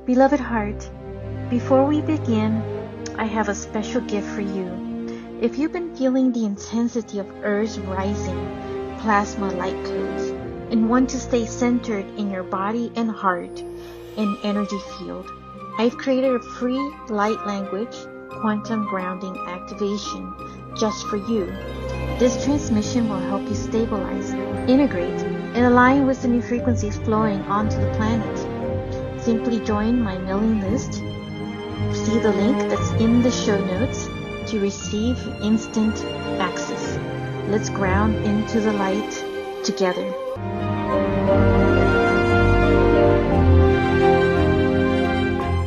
Beloved heart, before we begin, I have a special gift for you. If you've been feeling the intensity of Earth's rising plasma light codes and want to stay centered in your body and heart and energy field, I've created a free light language quantum grounding activation just for you. This transmission will help you stabilize, integrate, and align with the new frequencies flowing onto the planet. Simply join my mailing list. See the link that's in the show notes to receive instant access. Let's ground into the light together.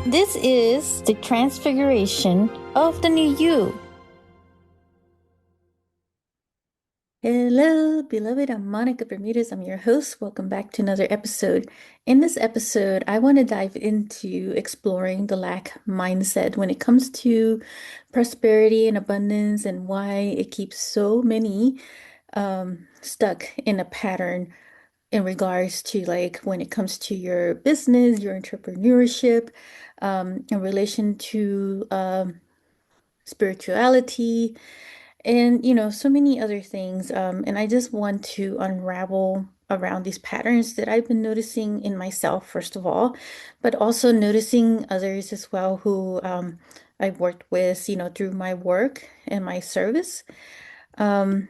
This is the transfiguration of the new you. Hello, beloved. I'm Monica Bermudez. I'm your host. Welcome back to another episode. In this episode, I want to dive into exploring the lack mindset when it comes to prosperity and abundance and why it keeps so many stuck in a pattern in regards to like when it comes to your business, your entrepreneurship, in relation to spirituality, and so many other things. And I just want to unravel around these patterns that I've been noticing in myself, first of all, but also noticing others as well who I've worked with, through my work and my service. Um,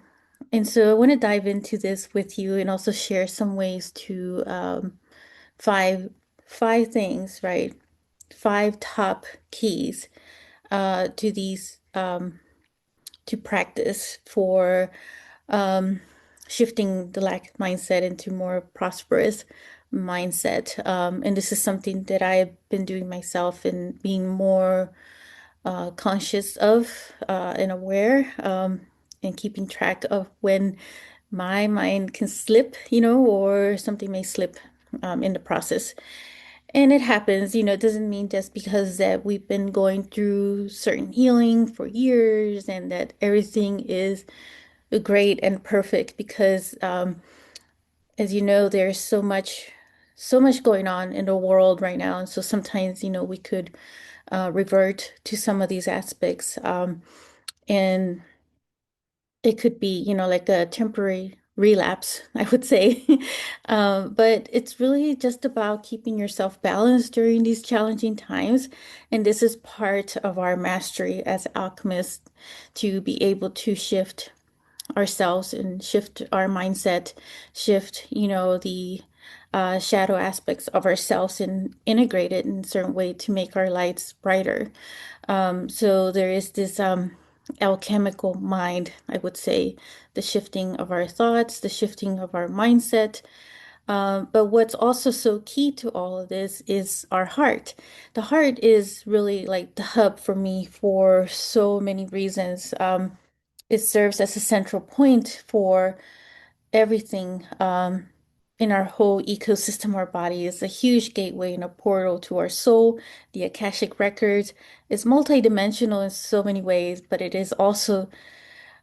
and so I want to dive into this with you and also share some ways to five five things, right? Five top keys to these to practice for um, shifting the lack mindset into more prosperous mindset. And this is something that I've been doing myself and being more conscious of and aware, and keeping track of when my mind can slip, or something may slip in the process. And it happens, it doesn't mean just because that we've been going through certain healing for years and that everything is great and perfect because as you know, there's so much going on in the world right now. And so sometimes, we could revert to some of these aspects. And it could be, like a temporary relapse, I would say. But it's really just about keeping yourself balanced during these challenging times. And this is part of our mastery as alchemists to be able to shift ourselves and shift our mindset, shift, the shadow aspects of ourselves and integrate it in a certain way to make our lights brighter. So there is this alchemical mind, I would say, the shifting of our thoughts, the shifting of our mindset. But what's also so key to all of this is our heart. The heart is really like the hub for me for so many reasons. It serves as a central point for everything in our whole ecosystem. Our body is a huge gateway and a portal to our soul. The Akashic Records is multidimensional in so many ways, but it is also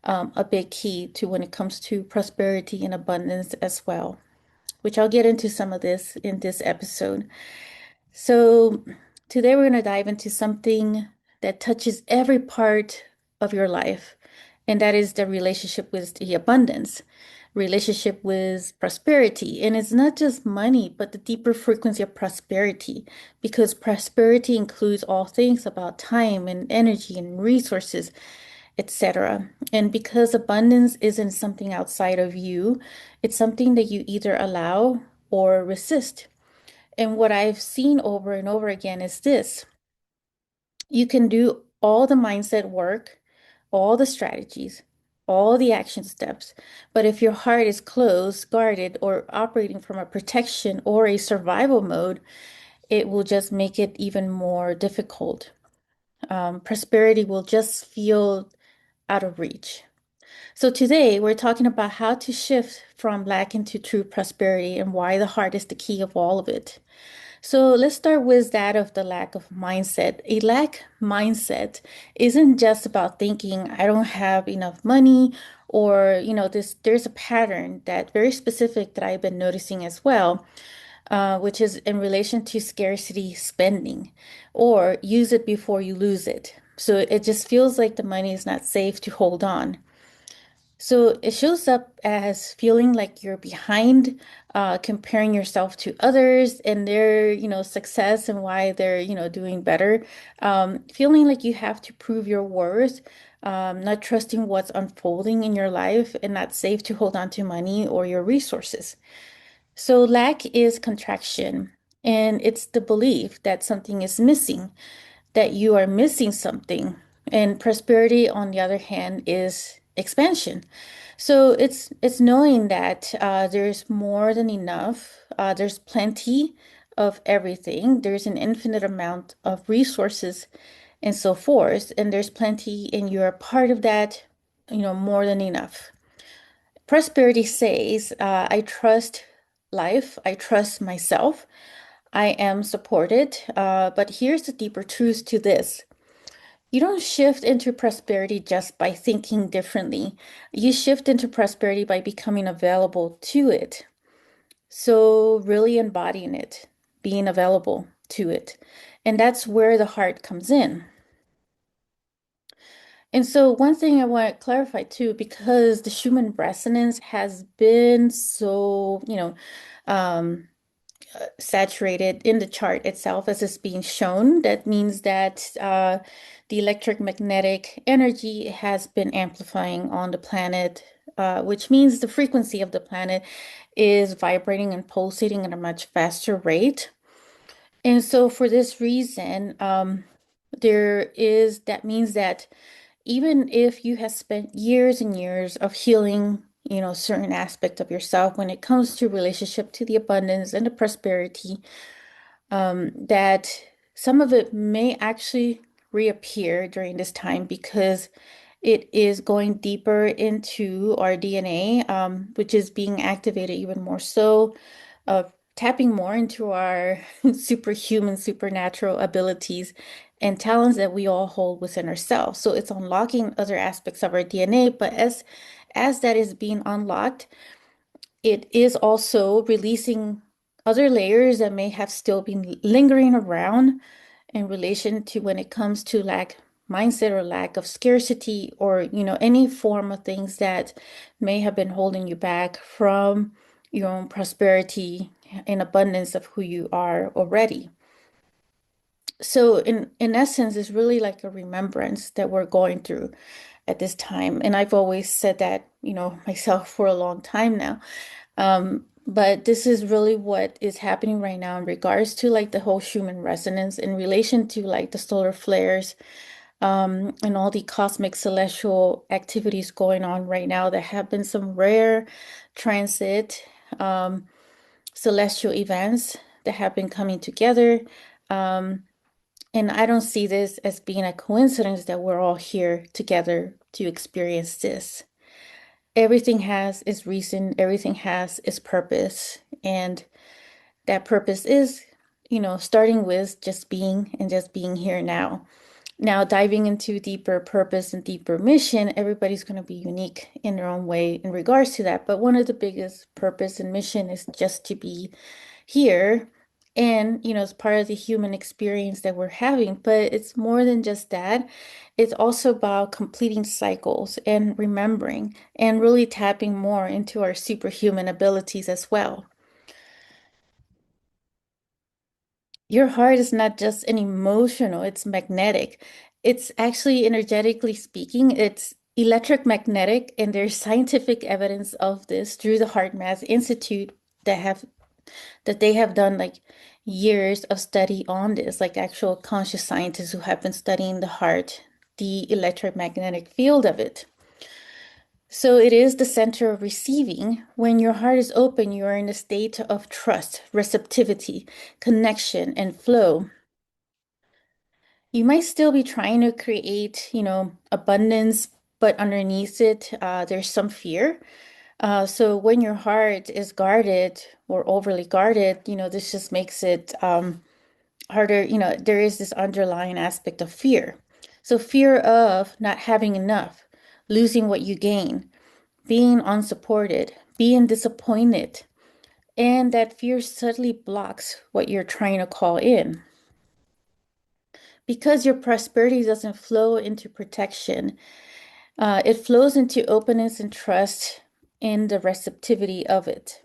a big key to when it comes to prosperity and abundance as well, which I'll get into some of this in this episode. So, today we're going to dive into something that touches every part of your life, and that is the relationship with the abundance, relationship with prosperity. And it's not just money, but the deeper frequency of prosperity, because prosperity includes all things about time and energy and resources, etc. And because abundance isn't something outside of you, it's something that you either allow or resist. And what I've seen over and over again is this: you can do all the mindset work, all the strategies, all the action steps. But if your heart is closed, guarded, or operating from a protection or a survival mode, it will just make it even more difficult. Prosperity will just feel out of reach. So today we're talking about how to shift from lack into true prosperity and why the heart is the key of all of it. So let's start with that of the lack of mindset. A lack mindset isn't just about thinking I don't have enough money, or there's a pattern that very specific that I've been noticing as well. which is in relation to scarcity spending, or use it before you lose it. So it just feels like the money is not safe to hold on. So it shows up as feeling like you're behind, comparing yourself to others and their, success and why they're, doing better. Feeling like you have to prove your worth, not trusting what's unfolding in your life and not safe to hold on to money or your resources. So lack is contraction, and it's the belief that something is missing, that you are missing something. And prosperity, on the other hand, is expansion. So it's knowing that there's more than enough. There's plenty of everything. There's an infinite amount of resources and so forth, and there's plenty, and you're a part of that. More than enough. Prosperity says, I trust life, I trust myself, I am supported. But here's the deeper truth to this. You don't shift into prosperity just by thinking differently. You shift into prosperity by becoming available to it. So, really embodying it, being available to it. And that's where the heart comes in. And so, one thing I want to clarify too, because the Schumann resonance has been so, um, saturated in the chart itself as it's being shown. That means that the electromagnetic energy has been amplifying on the planet, which means the frequency of the planet is vibrating and pulsating at a much faster rate. And so, for this reason, that means that even if you have spent years and years of healing, certain aspect of yourself when it comes to relationship to the abundance and the prosperity, that some of it may actually reappear during this time because it is going deeper into our DNA, which is being activated even more so, tapping more into our superhuman, supernatural abilities and talents that we all hold within ourselves. So it's unlocking other aspects of our DNA, but as that is being unlocked, it is also releasing other layers that may have still been lingering around in relation to when it comes to lack mindset or lack of scarcity or any form of things that may have been holding you back from your own prosperity and abundance of who you are already. So in essence, it's really like a remembrance that we're going through at this time. And I've always said that, myself for a long time now. But this is really what is happening right now in regards to like the whole Schumann resonance in relation to like the solar flares, and all the cosmic celestial activities going on right now. There have been some rare transit, celestial events that have been coming together. Um, and I don't see this as being a coincidence that we're all here together to experience this. Everything has its reason, everything has its purpose. And that purpose is, starting with just being and just being here now. Now, diving into deeper purpose and deeper mission, everybody's going to be unique in their own way in regards to that. But one of the biggest purpose and mission is just to be here. And, it's part of the human experience that we're having. But it's more than just that. It's also about completing cycles and remembering and really tapping more into our superhuman abilities as well. Your heart is not just an emotional, it's magnetic. It's actually energetically speaking, it's electric magnetic, and there's scientific evidence of this through the Heart Math Institute that they have done like years of study on this, like actual conscious scientists who have been studying the heart, the electromagnetic field of it. So it is the center of receiving. When your heart is open, you are in a state of trust, receptivity, connection, and flow. You might still be trying to create, abundance, but underneath it, there's some fear. So when your heart is guarded or overly guarded, this just makes it harder. There is this underlying aspect of fear. So fear of not having enough, losing what you gain, being unsupported, being disappointed. And that fear subtly blocks what you're trying to call in. Because your prosperity doesn't flow into protection, it flows into openness and trust in the receptivity of it.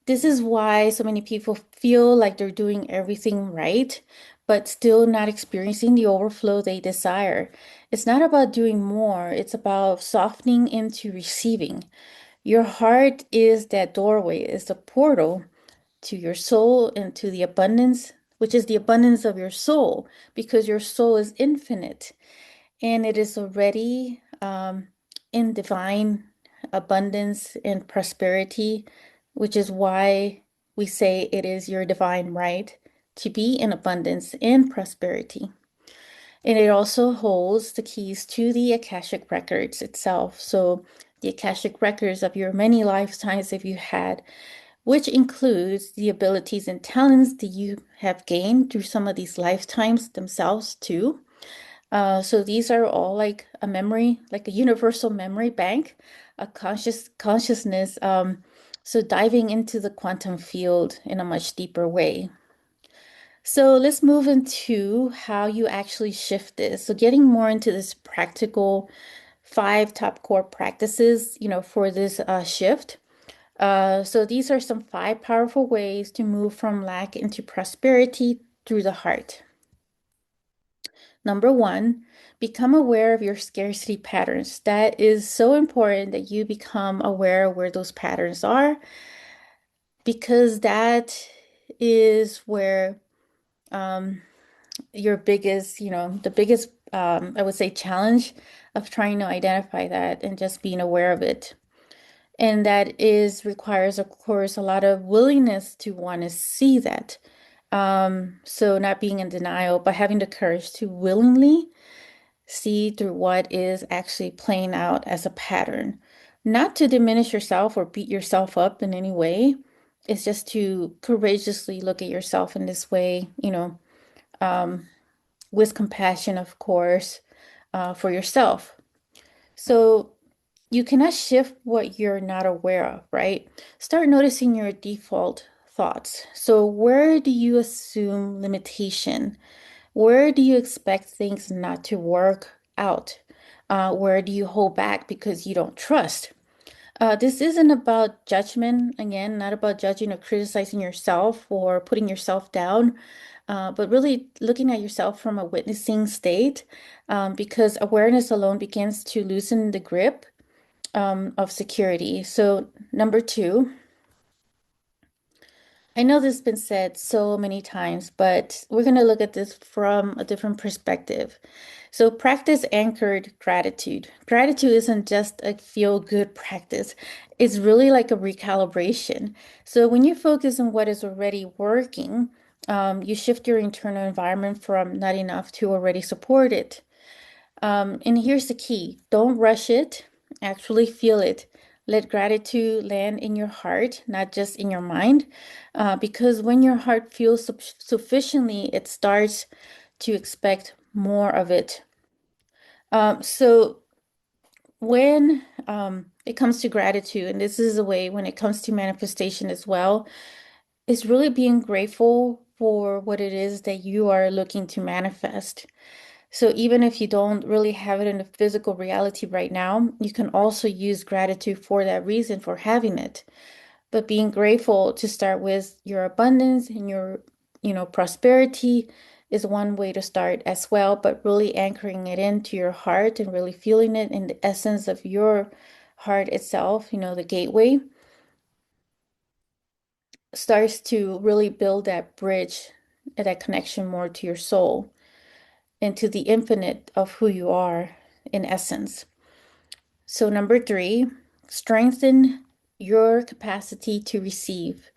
This is why so many people feel like they're doing everything right, but still not experiencing the overflow they desire. It's not about doing more, it's about softening into receiving. Your heart is that doorway, is the portal to your soul and to the abundance, which is the abundance of your soul, because your soul is infinite and it is already in divine abundance and prosperity, which is why we say it is your divine right to be in abundance and prosperity. And it also holds the keys to the Akashic records itself. So, the Akashic records of your many lifetimes, if you had, which includes the abilities and talents that you have gained through some of these lifetimes themselves, too. So these are all like a memory, like a universal memory bank, a consciousness. So diving into the quantum field in a much deeper way. So let's move into how you actually shift this. So getting more into this practical five top core practices, for this shift. So these are some five powerful ways to move from lack into prosperity through the heart. Number one, become aware of your scarcity patterns. That is so important that you become aware of where those patterns are, because that is where um, your biggest, the biggest, I would say, challenge of trying to identify that and just being aware of it. And that is requires, of course, a lot of willingness to want to see that. So not being in denial, but having the courage to willingly see through what is actually playing out as a pattern. Not to diminish yourself or beat yourself up in any way. It's just to courageously look at yourself in this way, um, with compassion, of course, for yourself. So you cannot shift what you're not aware of, right? Start noticing your default thoughts. So, where do you assume limitation? Where do you expect things not to work out? Where do you hold back because you don't trust? This isn't about judgment, again, not about judging or criticizing yourself or putting yourself down, but really looking at yourself from a witnessing state, because awareness alone begins to loosen the grip of security. So, number two, I know this has been said so many times, but we're going to look at this from a different perspective. So, practice anchored gratitude. Gratitude isn't just a feel good practice, it's really like a recalibration. So, when you focus on what is already working, you shift your internal environment from not enough to already supported. And here's the key, don't rush it, actually feel it. Let gratitude land in your heart, not just in your mind, because when your heart feels sufficiently, it starts to expect more of it. So, when it comes to gratitude, and this is a way when it comes to manifestation as well, is really being grateful for what it is that you are looking to manifest. So even if you don't really have it in the physical reality right now, you can also use gratitude for that reason for having it. But being grateful to start with your abundance and your, prosperity is one way to start as well, but really anchoring it into your heart and really feeling it in the essence of your heart itself, the gateway starts to really build that bridge, that connection more to your soul and to the infinite of who you are in essence. So, number three, strengthen your capacity to receive.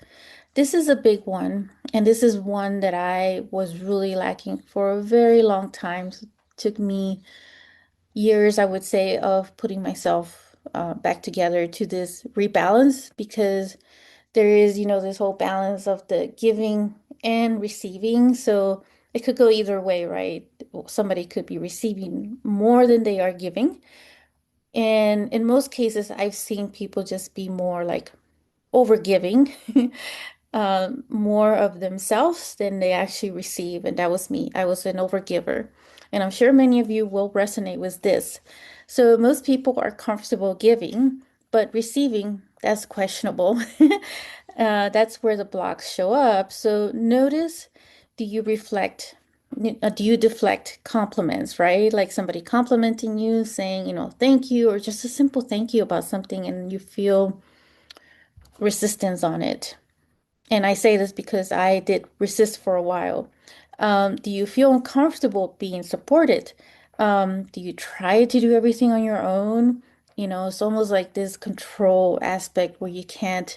This is a big one, and this is one that I was really lacking for a very long time. It took me years, I would say, of putting myself back together to this rebalance, because there is, this whole balance of the giving and receiving. So it could go either way, right? Somebody could be receiving more than they are giving. And in most cases, I've seen people just be more like over giving more of themselves than they actually receive. And that was me. I was an overgiver. And I'm sure many of you will resonate with this. So most people are comfortable giving, but receiving, that's questionable. That's where the blocks show up. So notice, do you reflect, do you deflect compliments, right? Like somebody complimenting you, saying, thank you, or just a simple thank you about something, and you feel resistance on it. And I say this because I did resist for a while. Do you feel uncomfortable being supported? Do you try to do everything on your own? It's almost like this control aspect where you can't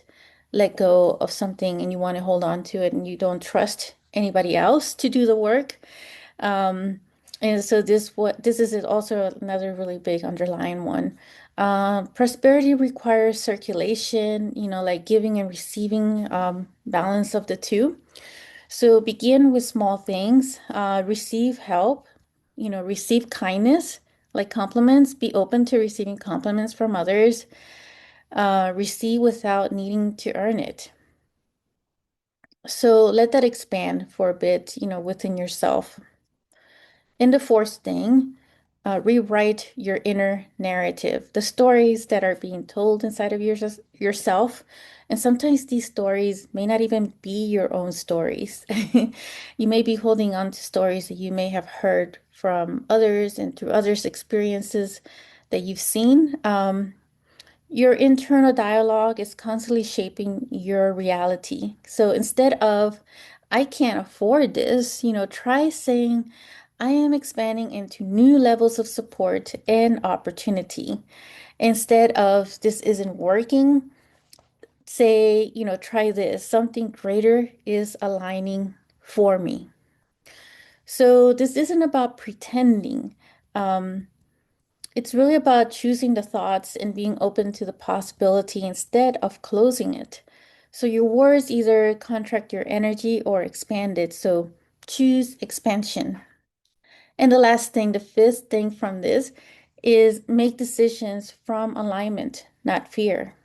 let go of something and you want to hold on to it and you don't trust anybody else to do the work. Um, and so this is also another really big underlying one. Prosperity requires circulation, like giving and receiving, balance of the two. So begin with small things, receive help, receive kindness, like compliments, be open to receiving compliments from others, receive without needing to earn it. So let that expand for a bit, within yourself. And the fourth thing, rewrite your inner narrative, the stories that are being told inside of yourself. And sometimes these stories may not even be your own stories. You may be holding on to stories that you may have heard from others and through others' experiences that you've seen. Your internal dialogue is constantly shaping your reality. So instead of, I can't afford this, try saying, I am expanding into new levels of support and opportunity. Instead of, this isn't working, say, try this. Something greater is aligning for me. So this isn't about pretending. Um, it's really about choosing the thoughts and being open to the possibility instead of closing it. So your words either contract your energy or expand it. So choose expansion. And the last thing, the fifth thing from this is make decisions from alignment, not fear.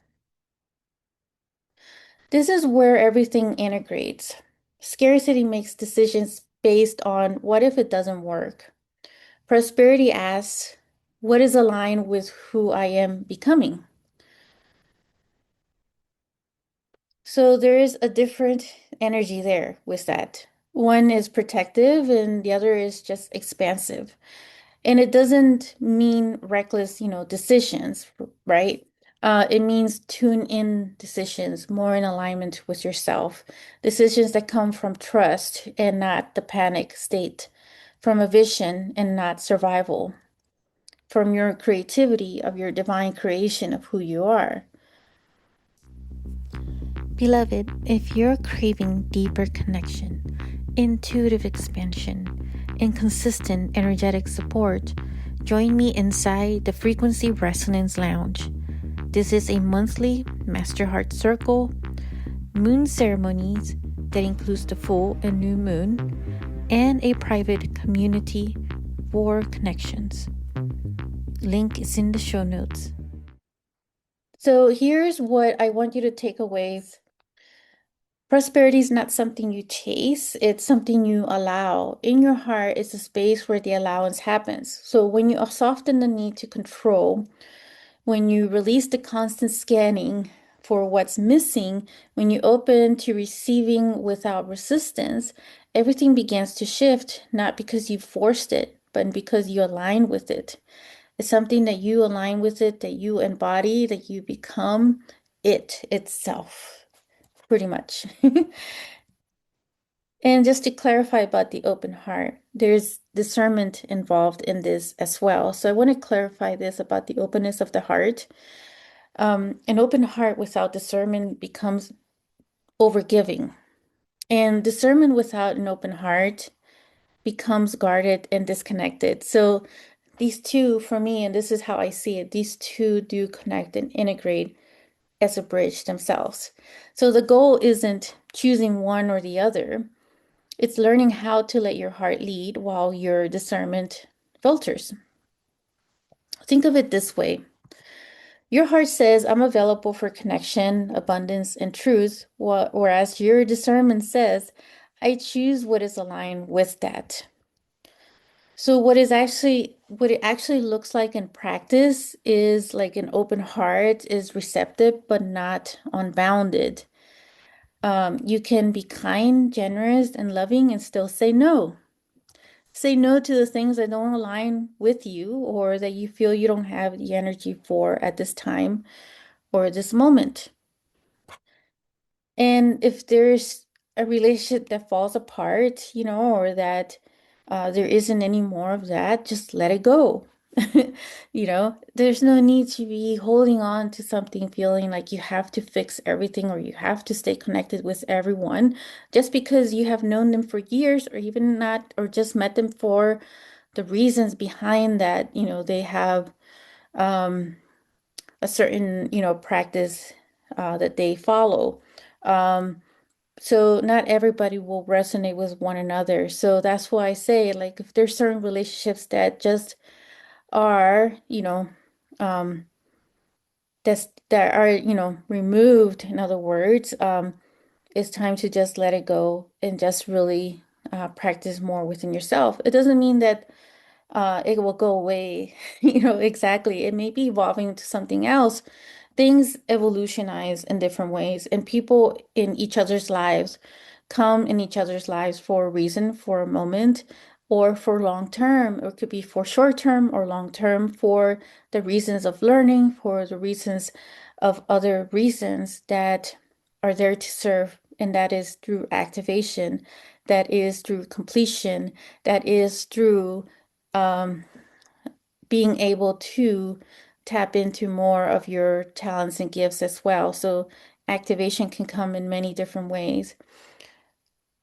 This is where everything integrates. Scarcity makes decisions based on what if it doesn't work? Prosperity asks, what is aligned with who I am becoming? So there is a different energy there with that. One is protective and the other is just expansive. And it doesn't mean reckless, decisions, right? It means tune in decisions more in alignment with yourself. Decisions that come from trust and not the panic state, from a vision and not survival, from your creativity of your divine creation of who you are. Beloved, if you're craving deeper connection, intuitive expansion, and consistent energetic support, join me inside the Frequency Resonance Lounge. This is a monthly Master Heart Circle, moon ceremonies that includes the full and new moon, and a private community for connections. Link is in the show notes. So here's what I want you to take away. Prosperity is not something you chase, it's something you allow. In your heart is a space where the allowance happens. So when you soften the need to control, when you release the constant scanning for what's missing, when you open to receiving without resistance, everything begins to shift, not because you forced it, but because you align with it. It's something that you align with it, that you embody, that you become it itself, pretty much. And just to clarify about the open heart, there's discernment involved in this as well. So I want to clarify this about the openness of the heart. An open heart without discernment becomes overgiving, and discernment without an open heart becomes guarded and disconnected. So these two, for me, and this is how I see it, these two do connect and integrate as a bridge themselves. So the goal isn't choosing one or the other. It's learning how to let your heart lead while your discernment filters. Think of it this way. Your heart says, I'm available for connection, abundance, and truth, whereas your discernment says, I choose what is aligned with that. So what it actually looks like in practice is like an open heart is receptive but not unbounded. You can be kind, generous, and loving and still say no. Say no to the things that don't align with you or that you feel you don't have the energy for at this time or this moment. And if there's a relationship that falls apart, or that there isn't any more of that, just let it go. There's no need to be holding on to something, feeling like you have to fix everything or you have to stay connected with everyone just because you have known them for years or even not, or just met them for the reasons behind that, they have a certain, practice that they follow. Um, so not everybody will resonate with one another. So that's why I say, like, if there's certain relationships that just are, um, that are, removed, in other words, it's time to just let it go and just really practice more within yourself. It doesn't mean that it will go away, exactly. It may be evolving to something else. Things evolutionize in different ways, and people in each other's lives come in each other's lives for a reason, for a moment, or for long term, or it could be for short term or long term, for the reasons of learning, for the reasons of other reasons that are there to serve. And that is through activation, that is through completion, that is through um, being able to tap into more of your talents and gifts as well. So activation can come in many different ways.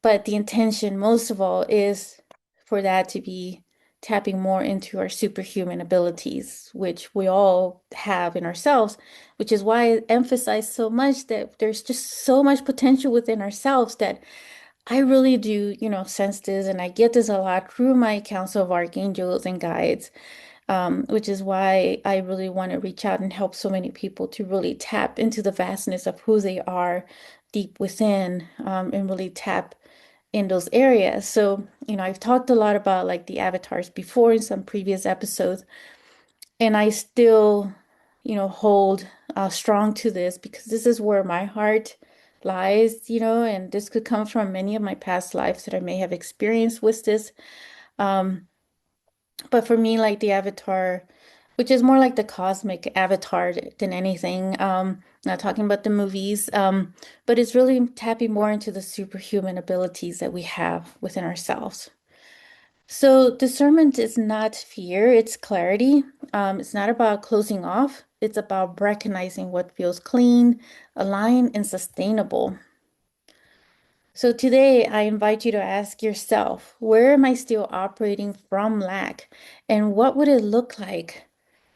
But the intention, most of all, is for that to be tapping more into our superhuman abilities, which we all have in ourselves, which is why I emphasize so much that there's just so much potential within ourselves that I really do, sense this, and I get this a lot through my council of archangels and guides, which is why I really want to reach out and help so many people to really tap into the vastness of who they are deep within, and really tap in those areas. So, I've talked a lot about like the avatars before in some previous episodes, and I still, hold strong to this because this is where my heart lies, and this could come from many of my past lives that I may have experienced with this. Um, but for me, like the avatar, which is more like the cosmic avatar than anything, not talking about the movies, but it's really tapping more into the superhuman abilities that we have within ourselves. So discernment is not fear, it's clarity. It's not about closing off, it's about recognizing what feels clean, aligned, and sustainable. So today, I invite you to ask yourself, where am I still operating from lack? And what would it look like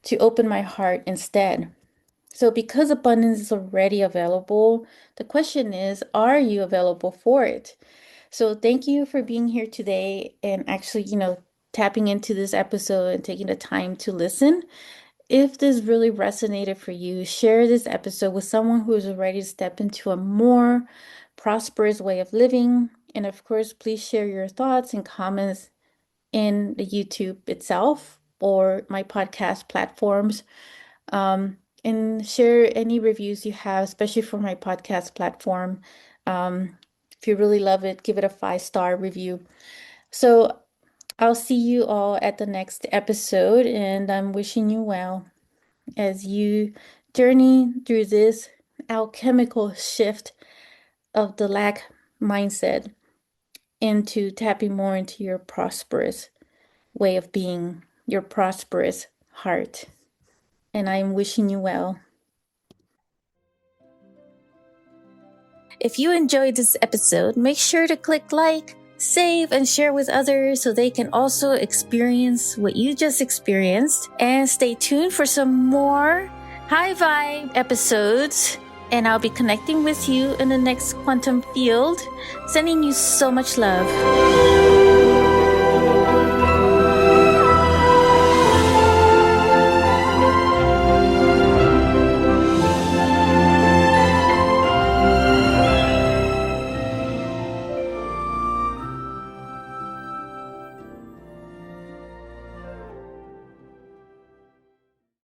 to open my heart instead? So, because abundance is already available, the question is, are you available for it? So, thank you for being here today and actually, tapping into this episode and taking the time to listen. If this really resonated for you, share this episode with someone who is ready to step into a more prosperous way of living. And of course, please share your thoughts and comments in the YouTube itself or my podcast platforms. And share any reviews you have, especially for my podcast platform. If you really love it, give it a 5-star review. So I'll see you all at the next episode, and I'm wishing you well as you journey through this alchemical shift of the lack mindset into tapping more into your prosperous way of being, your prosperous heart. And I'm wishing you well. If you enjoyed this episode, make sure to click like, save, and share with others so they can also experience what you just experienced. And stay tuned for some more high vibe episodes. And I'll be connecting with you in the next quantum field, sending you so much love.